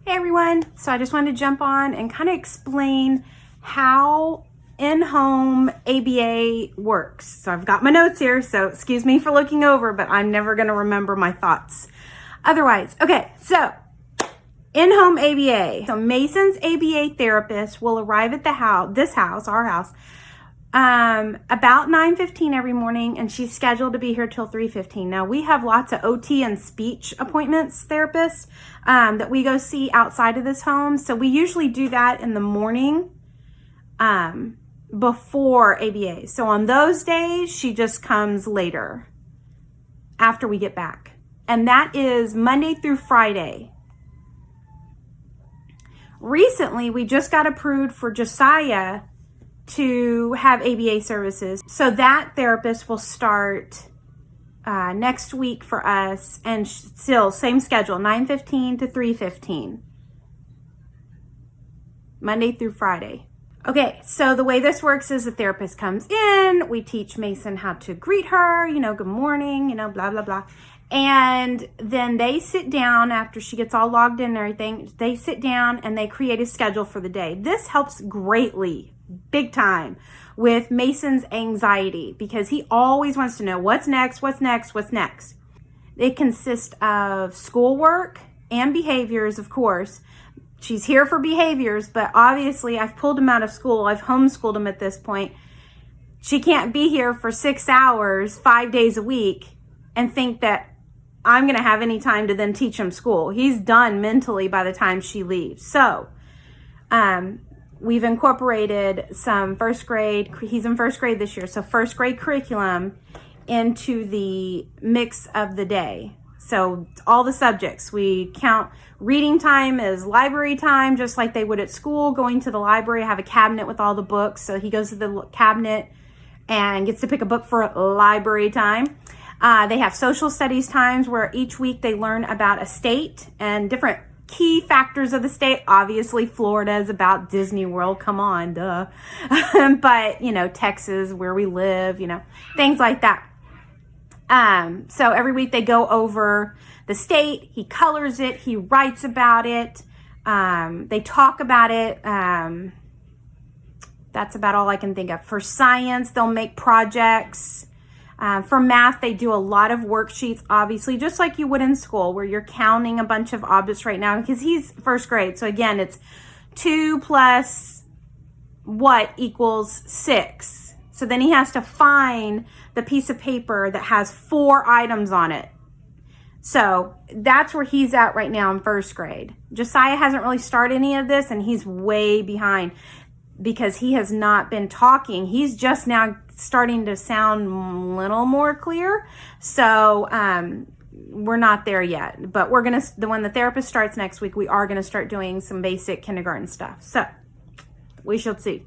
Hey everyone, so I just wanted to jump on and kind of explain how in-home ABA works. So I've got my notes here, so excuse me for looking over, but I'm never going to remember my thoughts otherwise. Okay, so in-home ABA. So Mason's ABA therapist will arrive at our house, about 9:15 every morning, and she's scheduled to be here till 3:15. Now we have lots of OT and speech appointments therapists that we go see outside of this home. So we usually do that in the morning before ABA. So on those days, she just comes later after we get back. And that is Monday through Friday. Recently, we just got approved for Josiah to have ABA services. So that therapist will start next week for us, and still same schedule, 9:15 to 3:15, Monday through Friday. Okay, so the way this works is the therapist comes in, we teach Mason how to greet her, good morning, blah, blah, blah. And then they sit down after she gets all logged in and everything. They sit down and they create a schedule for the day. This helps greatly, big time, with Mason's anxiety, because he always wants to know what's next. It consists of schoolwork and behaviors, of course. She's here for behaviors, but obviously I've pulled him out of school. I've homeschooled him at this point. She can't be here for 6 hours, 5 days a week, and think that I'm going to have any time to then teach him school. He's done mentally by the time she leaves. So, we've incorporated some first grade, he's in first grade this year, so first grade curriculum into the mix of the day. So all the subjects, we count reading time as library time, just like they would at school. Going to the library, have a cabinet with all the books. So he goes to the cabinet and gets to pick a book for library time. They have social studies times where each week they learn about a state and different key factors of the state. Obviously, Florida is about Disney World. Come on, duh. But, Texas, where we live, things like that. So every week they go over the state. He colors it. He writes about it. They talk about it. That's about all I can think of. For science, they'll make projects. For math, they do a lot of worksheets, obviously, just like you would in school, where you're counting a bunch of objects right now, because he's first grade. So again, it's 2 plus what equals 6. So then he has to find the piece of paper that has 4 items on it. So that's where he's at right now in first grade. Josiah hasn't really started any of this, and he's way behind because he has not been talking. He's just now starting to sound a little more clear. So we're not there yet, but when the therapist starts next week, we are going to start doing some basic kindergarten stuff. So we shall see.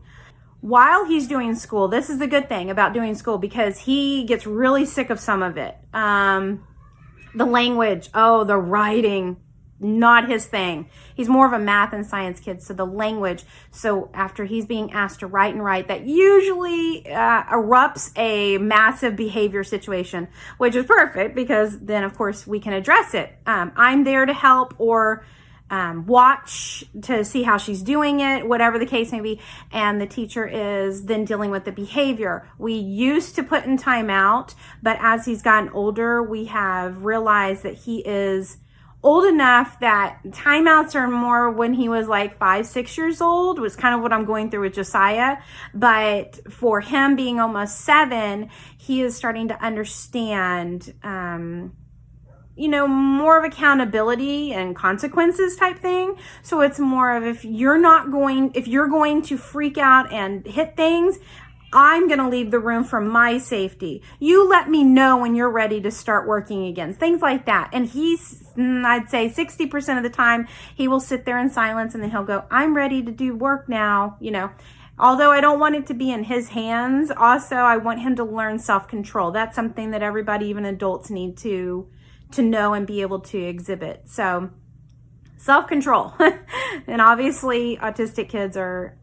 While he's doing school, this is the good thing about doing school, because he gets really sick of some of it. The language, the writing, not his thing. He's more of a math and science kid, so the language. So after he's being asked to write and write, that usually erupts a massive behavior situation, which is perfect, because then of course we can address it. I'm there to help or watch to see how she's doing it, whatever the case may be. And the teacher is then dealing with the behavior. We used to put in timeout, but as he's gotten older, we have realized that he is old enough that timeouts are more when he was like 5, 6 years old, was kind of what I'm going through with Josiah. But for him being almost 7, he is starting to understand, more of accountability and consequences type thing. So it's more of, if you're going to freak out and hit things, I'm going to leave the room for my safety. You let me know when you're ready to start working again. Things like that. And I'd say 60% of the time, he will sit there in silence and then he'll go, I'm ready to do work now. Although I don't want it to be in his hands. Also, I want him to learn self-control. That's something that everybody, even adults, need to know and be able to exhibit. So self-control. And obviously autistic kids are,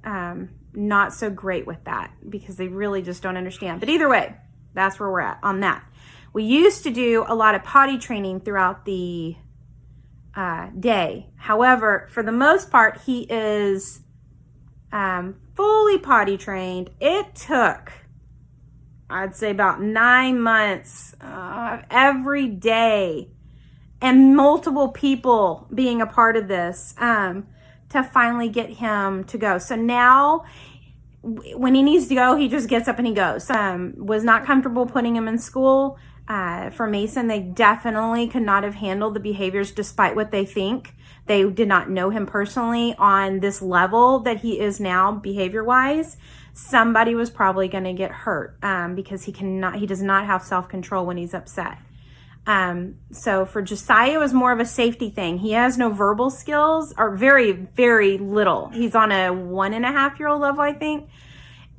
not so great with that, because they really just don't understand. But either way, that's where we're at on that. We used to do a lot of potty training throughout the day. However, for the most part, he is fully potty trained. It took, I'd say, about 9 months every day and multiple people being a part of this to finally get him to go. So now when he needs to go, he just gets up and he goes. Was not comfortable putting him in school. For Mason, they definitely could not have handled the behaviors despite what they think. They did not know him personally on this level that he is now behavior-wise. Somebody was probably going to get hurt because he does not have self-control when he's upset. So for Josiah, it was more of a safety thing. He has no verbal skills, or very, very little. He's on a 1.5-year-old level, I think.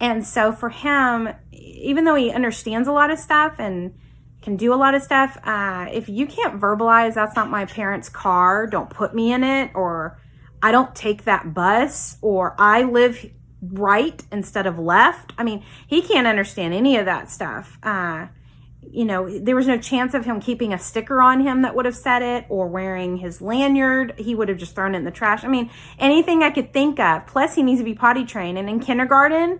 And so for him, even though he understands a lot of stuff and can do a lot of stuff, if you can't verbalize, that's not my parents' car, don't put me in it, or I don't take that bus, or I live right instead of left. I mean, he can't understand any of that stuff. There was no chance of him keeping a sticker on him that would have said it, or wearing his lanyard. He would have just thrown it in the trash. I mean, anything I could think of. Plus, he needs to be potty trained. And in kindergarten,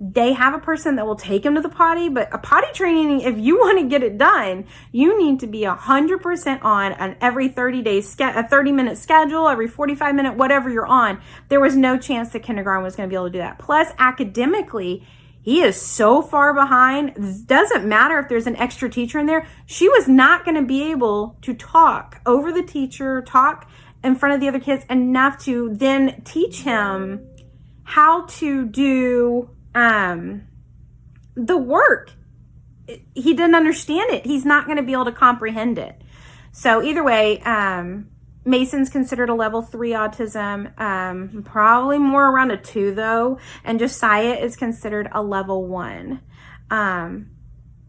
they have a person that will take him to the potty. But a potty training, if you want to get it done, you need to be 100% on every 30 days, a 30-minute schedule, every 45-minute, whatever you're on. There was no chance that kindergarten was going to be able to do that. Plus, academically, he is so far behind. It doesn't matter if there's an extra teacher in there. She was not going to be able to talk over the teacher, talk in front of the other kids enough to then teach him how to do the work. He didn't understand it. He's not going to be able to comprehend it. So either way, Mason's considered a level 3 autism, probably more around a 2 though, and Josiah is considered a level 1.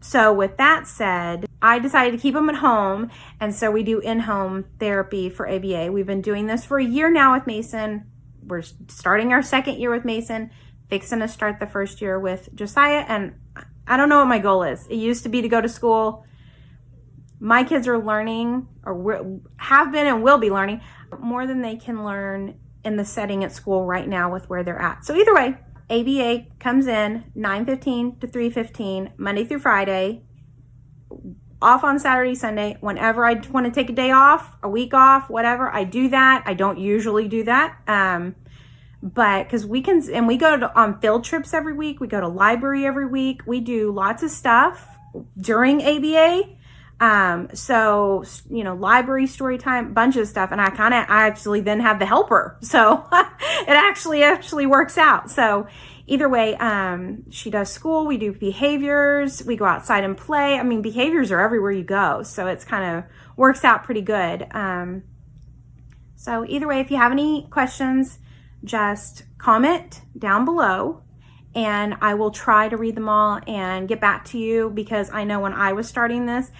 So with that said, I decided to keep him at home, and so we do in-home therapy for ABA. We've been doing this for a year now with Mason. We're starting our 2nd year with Mason, fixing to start the 1st year with Josiah, and I don't know what my goal is. It used to be to go to school. My kids are learning, or have been and will be learning, more than they can learn in the setting at school right now with where they're at. So either way, ABA comes in 9:15 to 3:15, Monday through Friday, off on Saturday, Sunday. Whenever I want to take a day off, a week off, whatever, I do that. I don't usually do that. But because we go on field trips every week. We go to library every week. We do lots of stuff during ABA. Library story time, bunch of stuff. And I actually then have the helper. So it actually works out. So either way, she does school, we do behaviors, we go outside and play. I mean, behaviors are everywhere you go. So it's kind of works out pretty good. So either way, if you have any questions, just comment down below. And I will try to read them all and get back to you, because I know when I was starting this,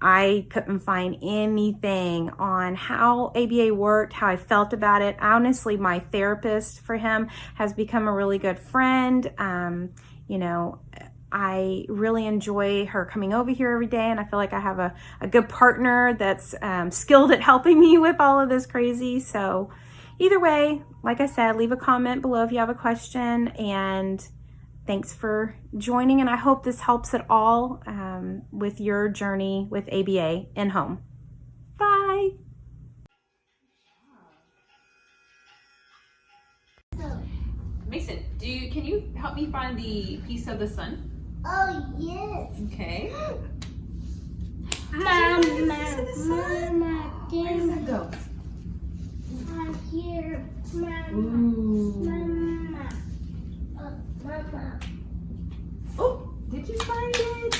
I couldn't find anything on how ABA worked, how I felt about it. Honestly, my therapist for him has become a really good friend. I really enjoy her coming over here every day, and I feel like I have a good partner that's skilled at helping me with all of this crazy. So either way, like I said, leave a comment below if you have a question, and thanks for joining, and I hope this helps at all with your journey with ABA in home. Bye. Mason, can you help me find the piece of the sun? Oh, yes. Okay. Mama, Where does that go? Here, Mama. Ooh. Mama. Mama. Oh, did you find it?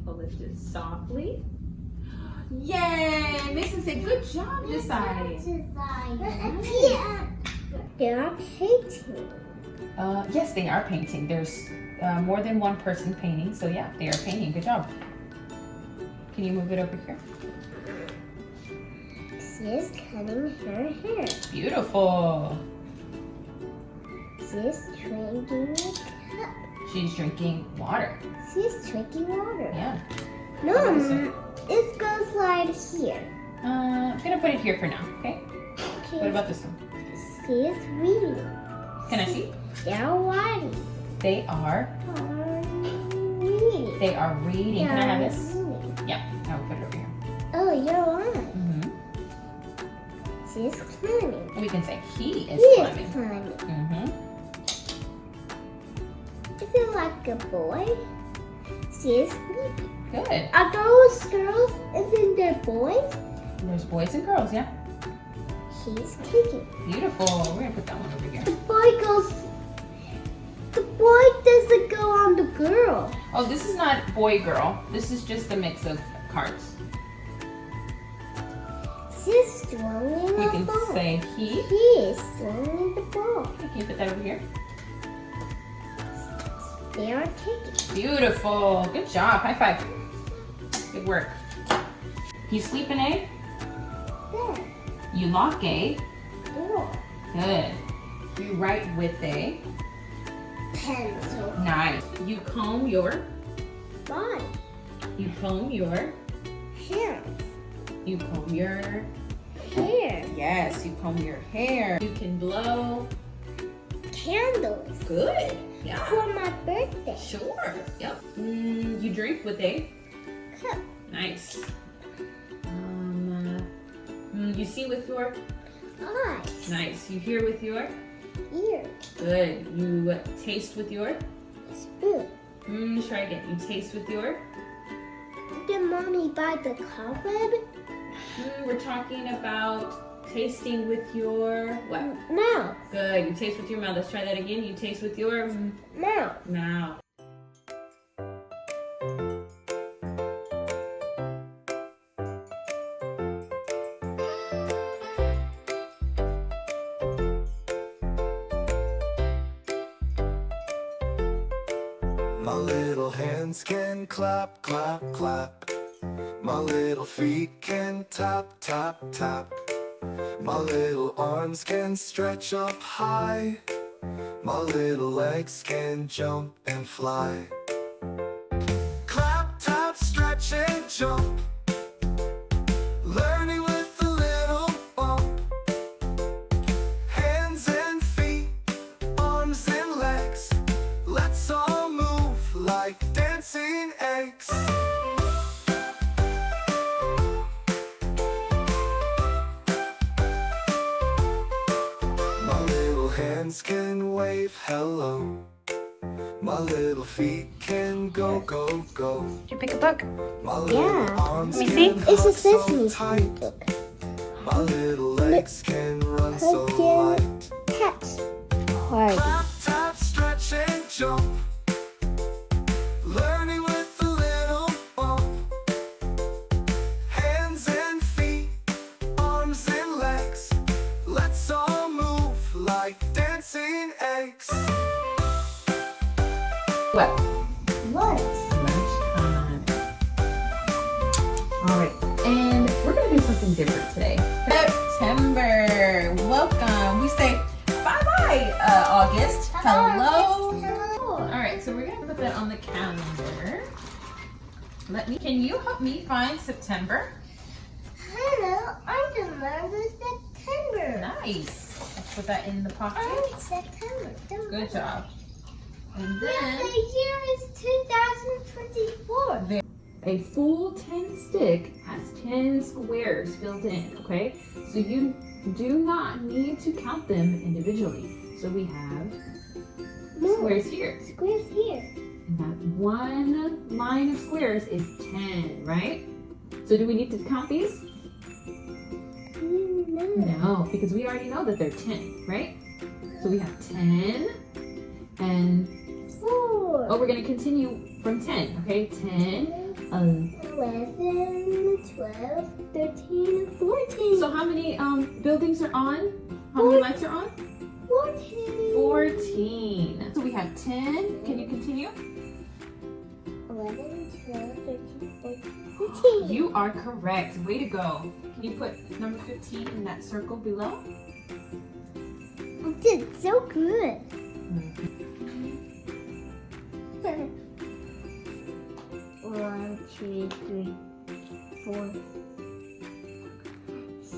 I'll lift it softly. Yay! Mason said, good job, Josiah. They are painting. Yes, they are painting. There's more than one person painting, so yeah, they are painting. Good job. Can you move it over here? She is cutting her hair. Beautiful. She is drinking a cup. She's drinking water. She is drinking water. Yeah. No, it goes right here. I'm gonna put it here for now, okay? Okay. What about this one? She's reading. Can I see? They're writing. They are Reading. reading. Can I have this? Reading. Yeah, I will put it over here. Oh, you're right. Mm-hmm. She's climbing. We can say he is He climbing. is climbing. Mm-hmm. Is it like a boy? She is sleeping. Good. Are those girls? Isn't there boys? There's boys and girls, yeah. He's kicking. Beautiful. We're gonna put that one over here. The boy goes. The boy doesn't go on the girl. Oh, this is not boy girl. This is just a mix of cards. She's throwing You a can ball. say he. He is throwing the ball. Can you put that over here? They are kicking. Beautiful. Good job. High five. Good work. You sleep in A. There. You lock A. Door. Good. You write with A. Pencil. Nice. You comb your. Body. You comb your. Hands. You comb your. Hair. Yes, you comb your hair. You can blow. Candles. Good. Yeah. For my birthday. Sure. Yep. You drink with A. Cup. Nice. You see with your. Eyes. Nice. You hear with your. Ear. Good. You taste with your. Spoon. Try again. You taste with your. Did mommy buy the cobweb? We're talking about tasting with your what? Mouth. Good. You taste with your mouth. Let's try that again. You taste with your Mouth. mouth. My little hands can clap, clap, clap. My little feet can tap, tap, tap. My little arms can stretch up high. My little legs can jump and fly. Clap, tap, stretch and jump. Learning with a little bump. Hands and feet, arms and legs. Let's all move like dancing eggs. My little hands can wave hello. My little feet can go, go, go. Did you pick a book? My little Yeah. arms Let me see. can It's a hug so Sesame tight. Street book. My little legs can run so light. Cat's party. Clap, tap, stretch and jump. Learning with a little bump. Hands and feet, arms and legs. Let's all move like dancing eggs. What? What? Lunchtime. All right, and we're gonna do something different today. September. Welcome. We say bye-bye, August. Hello. Hello. All right, so we're gonna put that on the calendar. Can you help me find September? Hello. I remember September. Nice. Let's put that in the pocket. I'm September. Good job. And The then year is 2024. a full 10 stick has 10 squares filled in, okay? So you do not need to count them individually. So we have squares here. Squares here. And that one line of squares is 10, right? So do we need to count these? No. No, because we already know that they're 10, right? So we have 10 and, 4. oh, we're gonna continue from 10, okay? 10, 11, 12, 13, 14. so how many buildings are on? How many lights are on? 14. 14. So we have 10. Can you continue? 11, 12, 13, 14, 15. You are correct. Way to go. Can you put number 15 in that circle below? You did so good. 1, 2, 3, 4,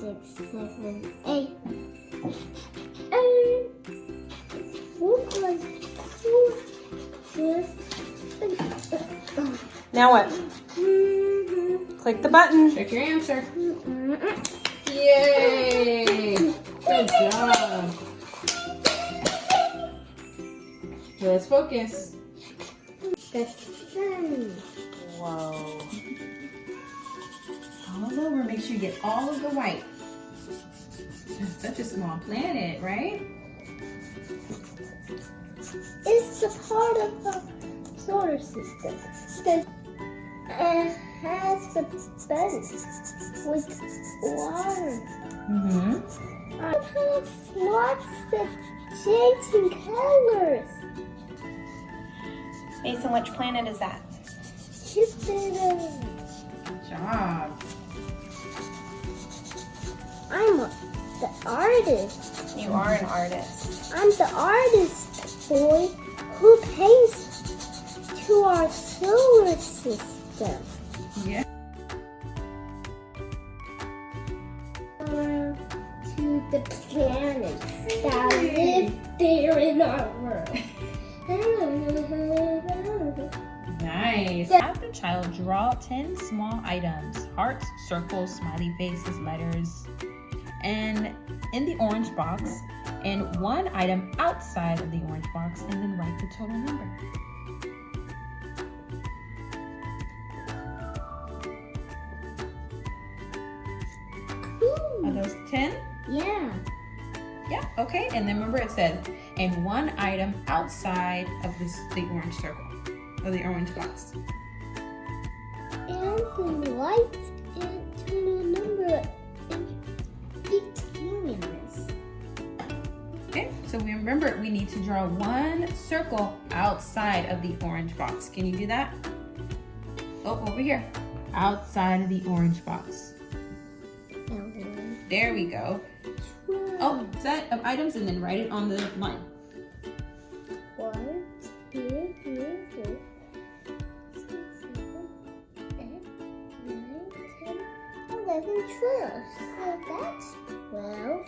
6, 7, 8. 8. 4, 5, 6. Now what? Click the button. Check your answer. Yay! Good job. Let's focus. The sun. Whoa. All over. Make sure you get all of the white. It's such a small planet, right? It's a part of the solar system. It has a bed with water. Mm-hmm. It has lots of changing colors. Mason, which planet is that? Jupiter. Good job. I'm the artist. You are an artist. I'm the artist boy who paints to our solar system. Yeah. To the planets that live there in our world. Nice. Have the child draw 10 small items, hearts, circles, smiley faces, letters, and in the orange box, and one item outside of the orange box, and then write the total number. Are those 10? Yeah. Yeah, okay. And then remember it said, and one item outside of the orange circle, or the orange box. And the light and total number in between this. Okay, so we remember we need to draw one circle outside of the orange box. Can you do that? Oh, over here. Outside of the orange box. There we go. Oh, set of items and then write it on the line. 1, 2, 3, 4, 6, 7, 8, 9, 10, 11, 12. So that's 12.